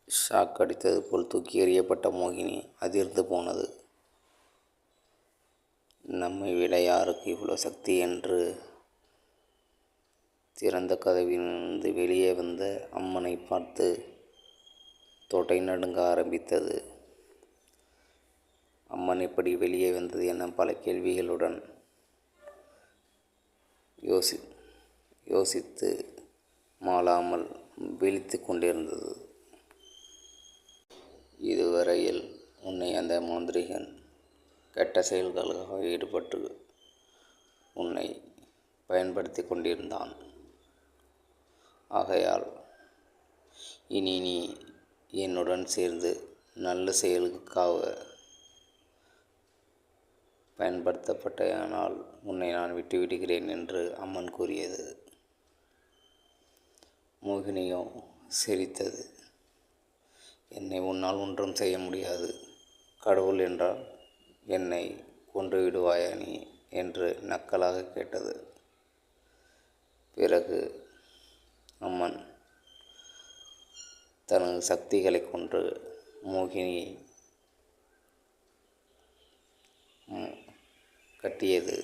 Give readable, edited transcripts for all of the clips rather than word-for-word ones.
Shock அடித்தது போல் தூக்கி எறியப்பட்ட மோகினி அதிர்ந்து போனது. நம்மை விட யாருக்கு இவ்வளோ சக்தி என்று திறந்த கதவிலிருந்து வெளியே வந்த அம்மனை பார்த்து தொடை நடுங்க ஆரம்பித்தது. அம்மன் எப்படி வெளியே வந்தது என பல கேள்விகளுடன் யோசித்து மாளாமல் விழித்து கொண்டிருந்தது. இதுவரையில் உன்னை அந்த மாந்திரிகன் கெட்ட செயல்களுக்காக ஈடுபட்டு உன்னை பயன்படுத்தி கொண்டிருந்தான். ஆகையால் இனி நீ என்னுடன் சேர்ந்து நல்ல செயலுக்காக பயன்படுத்தப்பட்டனால் உன்னை நான் விட்டுவிடுகிறேன் என்று அம்மன் கூறியது. மோகினியோ சிரித்தது. என்னை உன்னால் ஒன்றும் செய்ய முடியாது. கடவுள் என்றால் என்னை கொன்று விடுவாயா நீ என்று நக்கலாக கேட்டது. பிறகு அம்மன் தனது சக்திகளை கொண்டு மோகினியை கட்டியது.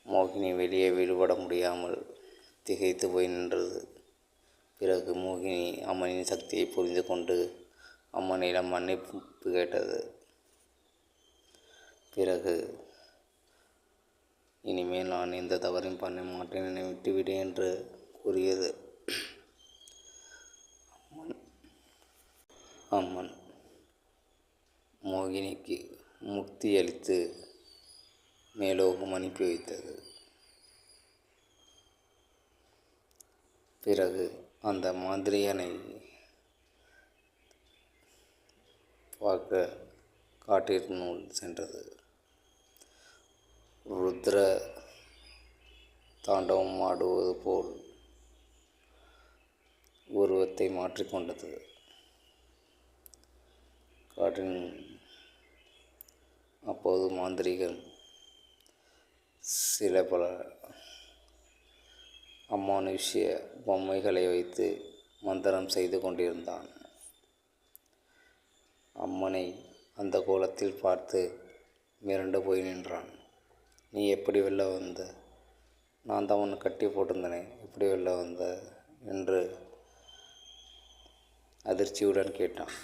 மோகினி வெளியே விடுபட முடியாமல் திகைத்து போய் நின்றது. பிறகு மோகினி அம்மனின் சக்தியை புரிந்து கொண்டு அம்மனிடம் மன்னிப்பு கேட்டது. பிறகு இனிமேல் நான் எந்த தவறையும் பண்ண மாட்டேன், என்னை விட்டுவிடு என்று கூறியது. அம்மன் மோகினிக்கு முக்தி அளித்து மேலோகம் அனுப்பி வைத்தது. பிறகு அந்த மாந்திரிகனை பார்க்க காட்டிற்குள் சென்றது. ருத்ர தாண்டவம் ஆடுவது போல் உருவத்தை மாற்றிக்கொண்டது. காட்டின் அப்போது மாந்திரிகன் சில பல அமானுஷ்ய பொம்மைகளை வைத்து மந்திரம் செய்து கொண்டிருந்தான். அம்மனை அந்த கோலத்தில் பார்த்து மிரண்டு போய் நின்றான். நீ எப்படி வெளில வந்த? நான் தான் உன்னை கட்டி போட்டிருந்தனே, எப்படி வெளில வந்த என்று அதிர்ச்சியுடன் கேட்டான்.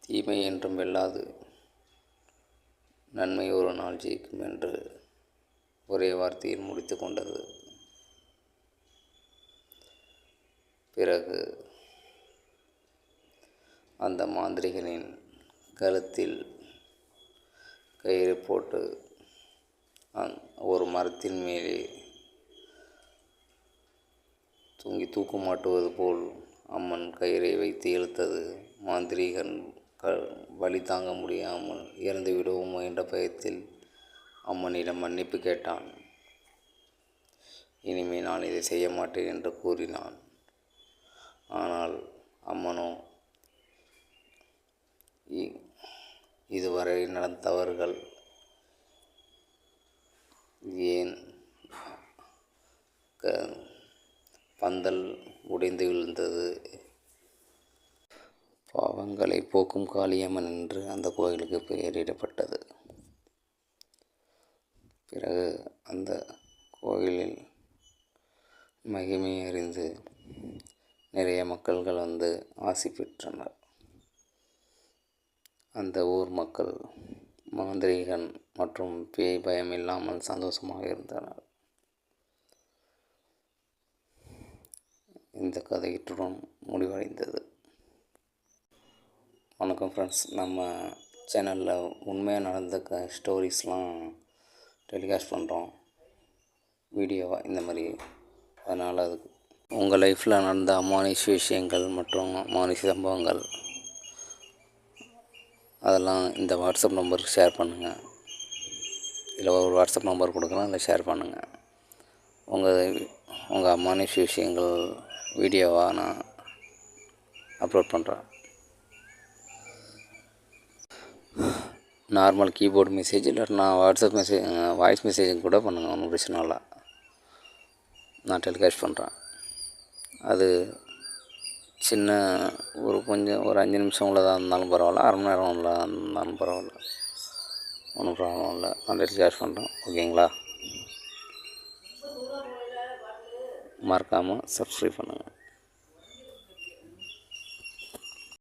தீமை என்றும் வெல்லாது, நன்மை ஒரு நாள் ஜெயிக்கும் என்று ஒரே வார்த்தையில் முடித்து கொண்டது. பிறகு அந்த மாந்திரிகனின் கழுத்தில் கயிறு போட்டு ஒரு மரத்தின் மேலே தூக்கு மாட்டுவது போல் அம்மன் கயிறை வைத்து இழுத்தது. மாந்திரிகன் வலி தாங்க முடியாமல் இறந்து விடுவோமோ என்ற பயத்தில் அம்மனிடம் மன்னிப்பு கேட்டான். இனிமேல் நான் இதை செய்ய மாட்டேன் என்று கூறினான். ஆனால் அம்மனோ இதுவரை நடந்த தவறுகள் ஏன் பந்தல் உடைந்து விழுந்தது, பாவங்களை போக்கும் காளியம்மன் என்று அந்த கோயிலுக்கு பெயரிடப்பட்டது. பிறகு அந்த கோயிலில் மகிமை அறிந்து நிறைய மக்கள்கள் வந்து ஆசி பெற்றனர். அந்த ஊர் மக்கள் மாந்திரீகன் மற்றும் பேய் பயம் இல்லாமல் சந்தோஷமாக இருந்தனர். இந்த கதை இத்துடன் முடிவடைந்தது. வணக்கம் ஃப்ரெண்ட்ஸ். நம்ம சேனலில் உண்மையாக நடந்த ஸ்டோரிஸ்லாம் டெலிகாஸ்ட் பண்ணுறோம் வீடியோவாக இந்த மாதிரி. அதனால் அது உங்கள் லைஃப்பில் நடந்த அமானுஷ விஷயங்கள் மற்றும் அமானுஷ சம்பவங்கள் அதெல்லாம் இந்த வாட்ஸ்அப் நம்பருக்கு ஷேர் பண்ணுங்கள். இதில் ஒரு வாட்ஸ்அப் நம்பர் கொடுக்குறோம், அதில் ஷேர் பண்ணுங்கள். உங்கள் அமானுஷ விஷயங்கள் வீடியோவாக நான் அப்லோட் பண்ணுறேன். நார்மல் கீபோர்டு மெசேஜ் இல்லாட்டினா வாட்ஸ்அப் மெசேஜ் வாய்ஸ் மெசேஜ் கூட பண்ணுங்கள், ஒன்றும் பிரச்சனை இல்லை. நான் டெலிகாஸ்ட் பண்ணுறேன். அது சின்ன கொஞ்சம் ஒரு 5 நிமிஷம் உள்ளதாக இருந்தாலும் பரவாயில்ல, அரை மணி நேரம் உள்ளதாக இருந்தாலும் பரவாயில்ல, ஒன்றும் ப்ராப்ளம் இல்லை. நான் டெலிகாஸ்ட் பண்ணுறேன். ஓகேங்களா? மறக்காமல் சப்ஸ்கிரைப் பண்ணுங்கள்.